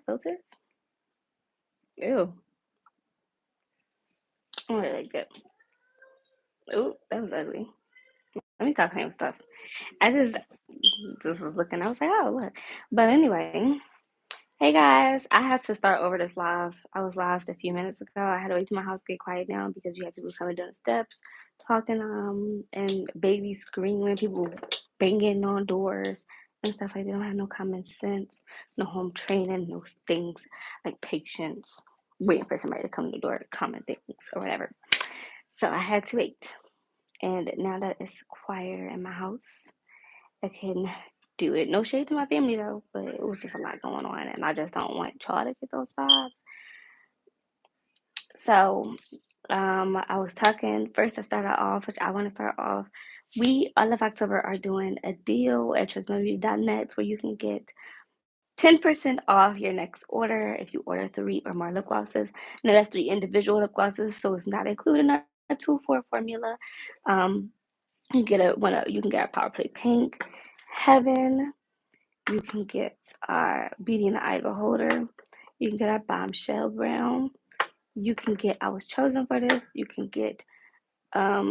filters? Ew. I don't really like that. Ooh, that was ugly. Let me stop playing with stuff. I just was looking. I was like, oh, what? But anyway, hey guys, I had to start over this live. I was live a few minutes ago. I had to wait till my house get quiet down because you have people coming down the steps, talking, and babies screaming, people banging on doors and stuff like that. They don't have no common sense, no home training, no things like patience, waiting for somebody to come to the door to comment things or whatever. So I had to wait. And now that it's quieter in my house, I can do it. No shade to my family though, but it was just a lot going on, and I just don't want y'all to get those vibes. So, I was talking first. I started off, which I want to start off. We all of October are doing a deal at trismemory.net where you can get 10% off your next order if you order 3 or more lip glosses. Now that's 3 individual lip glosses, so it's not including a 2 for formula. Um, you get you can get a Power Play Pink, Heaven. You can get our Beauty in the Eye Beholder. You can get our Bombshell Brown. You can get I Was Chosen for This. You can get um,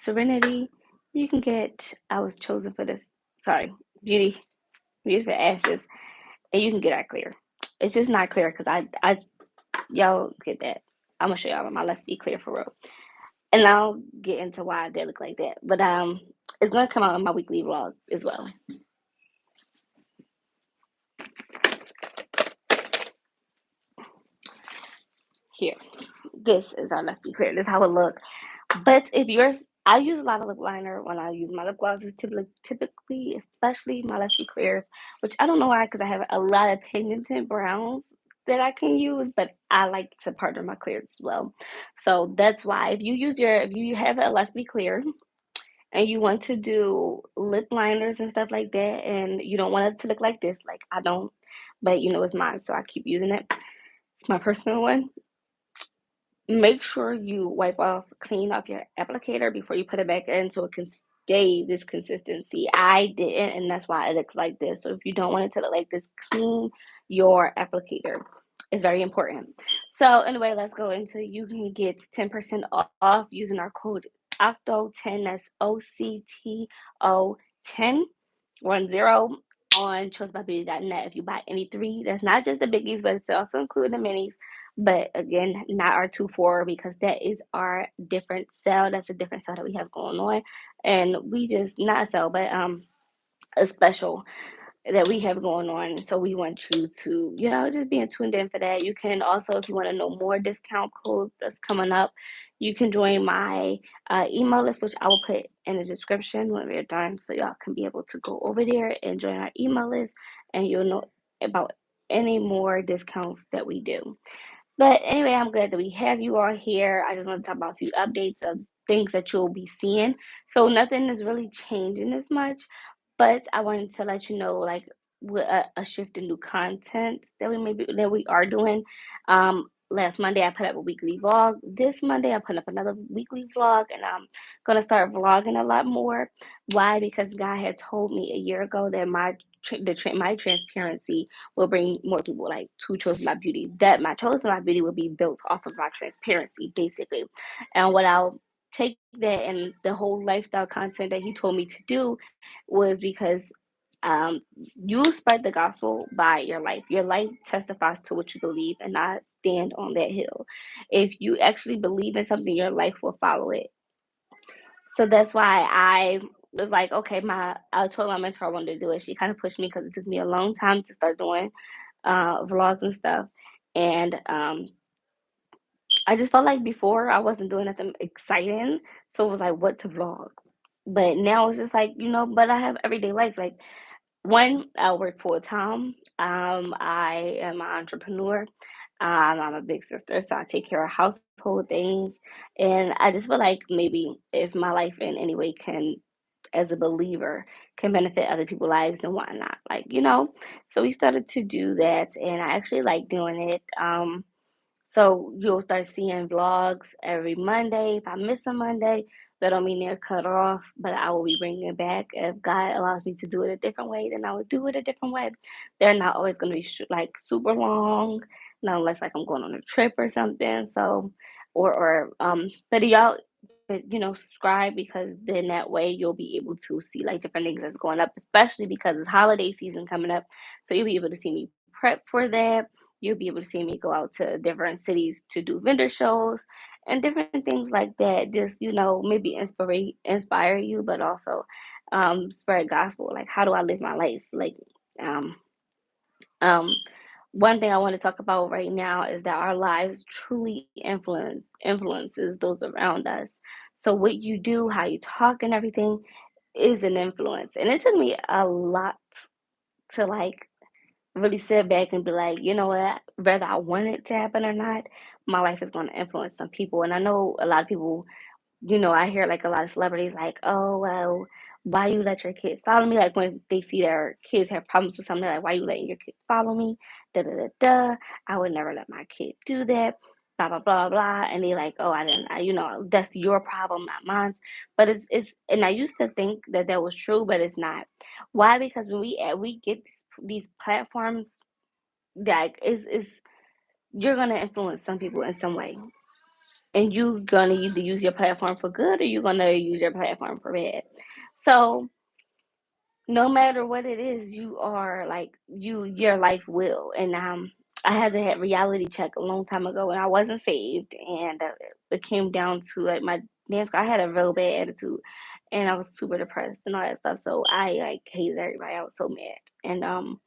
Serenity. You can get I Was Chosen for This. Sorry, Beauty for Ashes. And you can get our clear. It's just not clear because y'all get that. I'm gonna show y'all my Let's Be Clear for real. And I'll get into why they look like that. But it's gonna come out in my weekly vlog as well. Here. This is our Let's Be Clear. This is how it looks. But if yours, I use a lot of lip liner when I use my lip glosses, typically, especially my Let's Be Clears, which I don't know why, because I have a lot of pigmented browns that I can use, but I like to partner my clears as well. So that's why if you have a Let's Be Clear and you want to do lip liners and stuff like that, and you don't want it to look like this, like I don't, but it's mine, so I keep using it. It's my personal one. Make sure you clean off your applicator before you put it back in so it can stay this consistency. I didn't, and that's why it looks like this. So if you don't want it to look like this, clean your applicator. It's very important. So anyway, let's go into you can get 10% off using our code OCTO10. That's OCTO 10 on chosebybeauty.net. If you buy any 3, that's not just the biggies, but it's also including the minis. But again, not our 2 for because that is our different sale. That's a different sale that we have going on, and we just not a sale, but a special that we have going on. So we want you to, just being tuned in for that. You can also, if you want to know more discount codes that's coming up, you can join my email list, which I will put in the description when we're done. So y'all can be able to go over there and join our email list, and you'll know about any more discounts that we do. But anyway, I'm glad that we have you all here. I just want to talk about a few updates of things that you'll be seeing. So nothing is really changing as much, but I wanted to let you know like a shift in new content that we are doing. Last Monday I put up a weekly vlog. This Monday I put up another weekly vlog, and I'm gonna start vlogging a lot more. Why? Because God had told me a year ago that my transparency will bring more people like to Chosen by Beauty. That my Chosen by Beauty will be built off of my transparency, basically. And what I'll take that and the whole lifestyle content that he told me to do was because um, you spread the gospel by your life. Your life testifies to what you believe, and I stand on that hill. If you actually believe in something, your life will follow it. So that's why I was like, okay, I told my mentor I wanted to do it. She kind of pushed me because it took me a long time to start doing vlogs and stuff. And I just felt like before I wasn't doing nothing exciting. So it was like, what to vlog? But now it's just like, but I have everyday life. Like, one, I work full time. I am an entrepreneur. I'm a big sister, so I take care of household things. And I just feel like maybe if my life in any way can, as a believer, can benefit other people's lives, then why not? Like, So we started to do that, and I actually like doing it. So you'll start seeing vlogs every Monday. If I miss a Monday, That don't mean they're cut off, but I will be bringing it back. If God allows me to do it a different way, then I will do it a different way. They're not always going to be like super long, not unless like I'm going on a trip or something. So, but y'all, but subscribe, because then that way you'll be able to see like different things that's going up, especially because it's holiday season coming up. So you'll be able to see me prep for that. You'll be able to see me go out to different cities to do vendor shows and different things like that. Just maybe inspire you, but also spread gospel. Like, how do I live my life? Like, um, um, one thing I want to talk about right now is that our lives truly influences those around us. So what you do, how you talk, and everything is an influence. And it took me a lot to like really sit back and be like, you know what, whether I want it to happen or not, my life is going to influence some people. And I know a lot of people, I hear like a lot of celebrities like, oh, well, why you let your kids follow me? Like when they see their kids have problems with something, they're like, why you letting your kids follow me? Da da da da. I would never let my kid do that. Blah blah blah blah. And they like, oh, I didn't. That's your problem, not mine. But and I used to think that that was true, but it's not. Why? Because when we get these platforms, like is you're gonna influence some people in some way, and you're gonna either use your platform for good or you're gonna use your platform for bad. So no matter what it is, you are like your life will. And I had to have reality check a long time ago when I wasn't saved, and it came down to like my dance. I had a real bad attitude, and I was super depressed and all that stuff. So I like hated everybody. I was so mad, and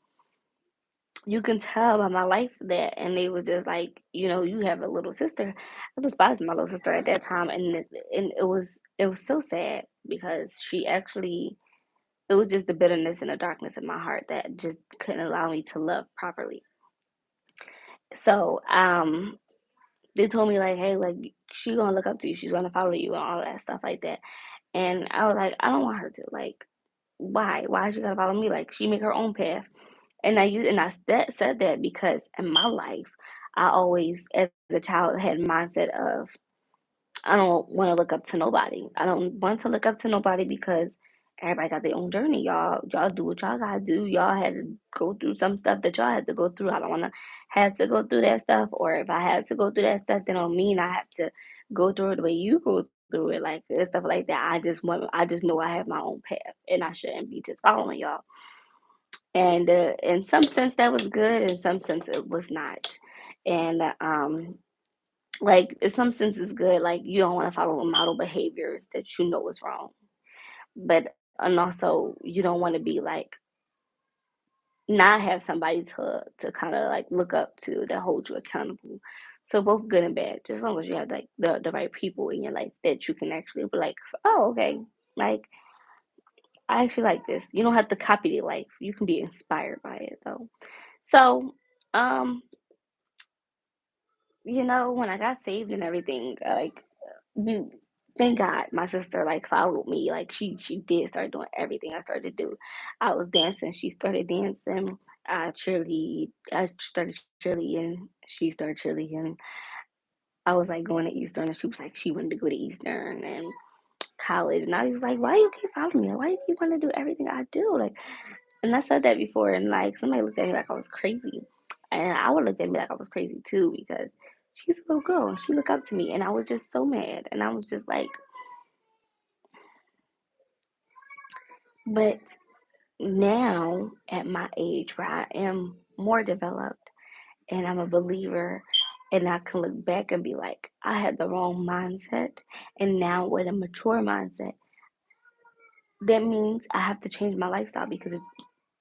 you can tell by my life that. And they were just like, you have a little sister. I despised my little sister at that time, and it was so sad because she actually, it was just the bitterness and the darkness in my heart that just couldn't allow me to love properly. So they told me like, hey, like she gonna look up to you, she's gonna follow you and all that stuff like that. And I was like, I don't want her to. Like, why is she gonna follow me? Like, she make her own path. And I said that because in my life, I always, as a child, had mindset of I don't want to look up to nobody. I don't want to look up to nobody because everybody got their own journey. Y'all do what y'all gotta do. Y'all had to go through some stuff that y'all had to go through. I don't want to have to go through that stuff. Or if I had to go through that stuff, then don't mean I have to go through it the way you go through it, like and stuff like that. I just know I have my own path, and I shouldn't be just following y'all. And in some sense, that was good. In some sense, it was not. And like in some sense, it's good. Like you don't want to follow model behaviors that you know is wrong, but and also you don't want to be like not have somebody to kind of like look up to that hold you accountable. So both good and bad. Just as long as you have like the right people in your life that you can actually be like, oh, okay, like I actually like this. You don't have to copy their life. You can be inspired by it though. So, um, when I got saved and everything, like, you, thank God my sister like followed me. Like she did start doing everything I started to do. I was dancing, she started dancing. I started cheerleading, she started cheerleading. I was like going to Eastern, and she was like she wanted to go to Eastern and college. And I was like, why you keep following me? Like, why you keep want to do everything I do? Like, and I said that before, and like somebody looked at me like I was crazy, and I would look at me like I was crazy too because she's a little girl and she looked up to me, and I was just so mad, and I was just like, but now at my age where I am more developed and I'm a believer, and I can look back and be like, I had the wrong mindset, and now with a mature mindset, that means I have to change my lifestyle because if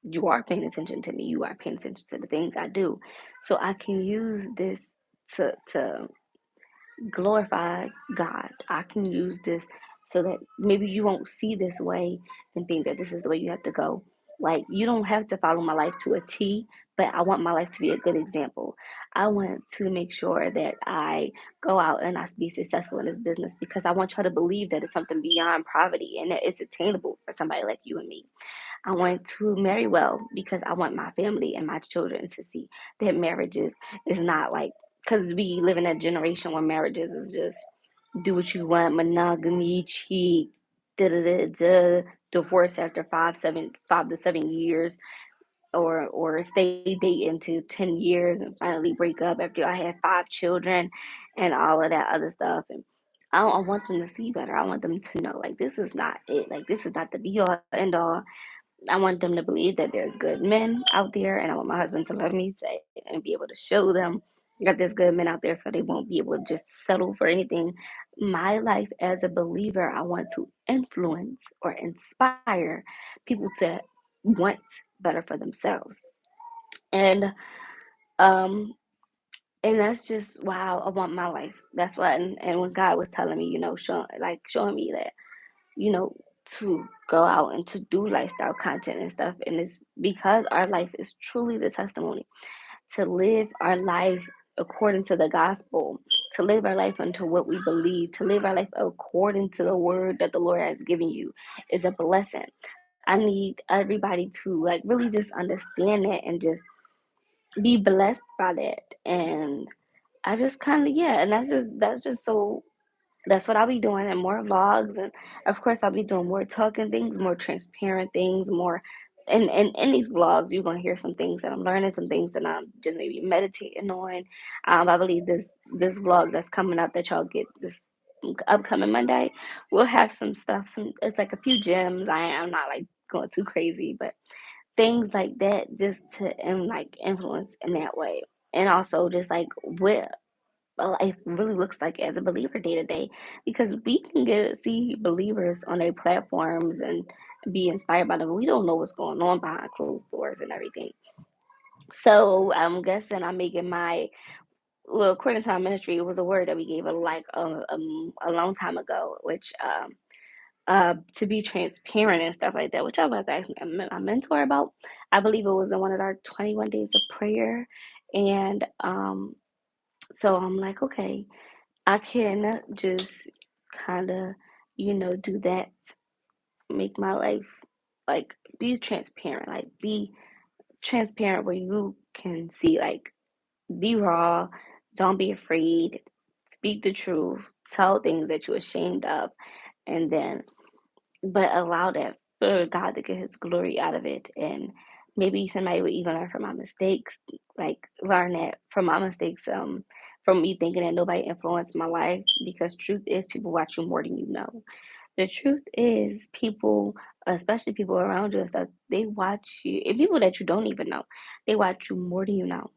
you are paying attention to me, you are paying attention to the things I do. So I can use this to glorify God. I can use this so that maybe you won't see this way and think that this is the way you have to go. Like, you don't have to follow my life to a T, but I want my life to be a good example. I want to make sure that I go out and I be successful in this business because I want y'all to believe that it's something beyond poverty and that it's attainable for somebody like you and me. I want to marry well because I want my family and my children to see that marriages is not like, because we live in a generation where marriages is just do what you want, monogamy, cheat, da da da da, divorce after 5 to 7 years, or stay dating to 10 years and finally break up after I had 5 children, and all of that other stuff. And I want them to see better. I want them to know like this is not it. Like this is not the be all end all. I want them to believe that there's good men out there, and I want my husband to love me and be able to show them that there's good men out there so they won't be able to just settle for anything. My life as a believer, I want to influence or inspire people to want better for themselves. And um and that's just wow, I want my life. That's why and when God was telling me, showing me that, to go out and to do lifestyle content and stuff. And it's because our life is truly the testimony to live our life according to the gospel, to live our life unto what we believe, to live our life according to the word that the Lord has given you is a blessing. I need everybody to like really just understand that and just be blessed by that. And I just kind of, yeah, and that's just so that's what I'll be doing, and more vlogs. And of course I'll be doing more talking things, more transparent things, more. And in these vlogs you're going to hear some things that I'm learning, some things that I'm just maybe meditating on. I believe this vlog that's coming up that y'all get this upcoming Monday will have some stuff, some it's like a few gems. I'm not like going too crazy, but things like that just to like influence in that way. And also just like what life really looks like as a believer day to day, because we can get see believers on their platforms and be inspired by them. We don't know what's going on behind closed doors and everything. So I'm guessing I'm making my, well, according to our ministry, it was a word that we gave a long time ago, which to be transparent and stuff like that, which I was asking a mentor about. I believe it was in one of our 21 days of prayer, and so I'm like, okay, I can just kind of, do that, make my life like be transparent, like be transparent where you can see, like, be raw, don't be afraid, speak the truth, tell things that you're ashamed of, and then but allow that for God to get his glory out of it. And maybe somebody would even learn from my mistakes, like learn that from my mistakes, from me thinking that nobody influenced my life, because truth is people watch you more than you know. The truth is people, especially people around you and stuff, they watch you, and people that you don't even know, they watch you more than you know.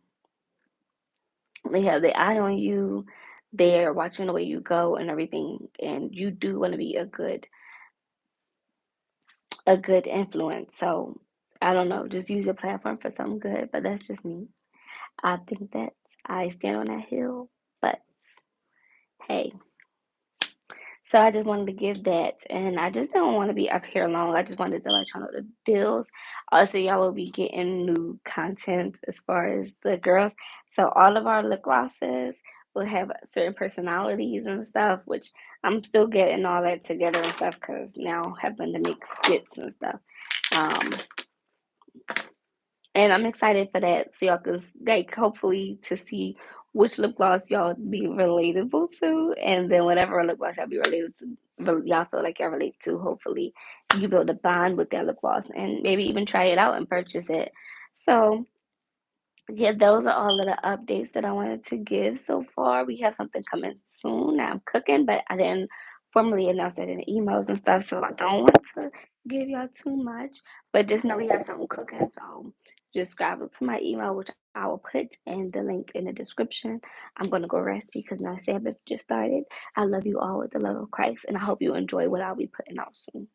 They have their eye on you, they're watching the way you go and everything, and you do want to be a good influence. So I don't know, just use your platform for something good. But that's just me. I think that I stand on that hill. But hey, so I just wanted to give that, and I just don't want to be up here long. I just wanted to let y'all know the deals. Also, y'all will be getting new content as far as the girls. So all of our lip glosses will have certain personalities and stuff, which I'm still getting all that together and stuff because now having to make skits and stuff. Um, And I'm excited for that. So y'all can like hopefully to see which lip gloss y'all be relatable to, and then whatever lip gloss y'all be related to, y'all feel like y'all relate to. Hopefully, you build a bond with that lip gloss, and maybe even try it out and purchase it. So yeah, those are all of the updates that I wanted to give so far. We have something coming soon. I'm cooking, but I didn't formally announce it in the emails and stuff, so I don't want to give y'all too much. But just know we have something cooking, so just subscribe to my email, which I will put in the link in the description. I'm gonna go rest because my Sabbath just started. I love you all with the love of Christ, and I hope you enjoy what I'll be putting out soon.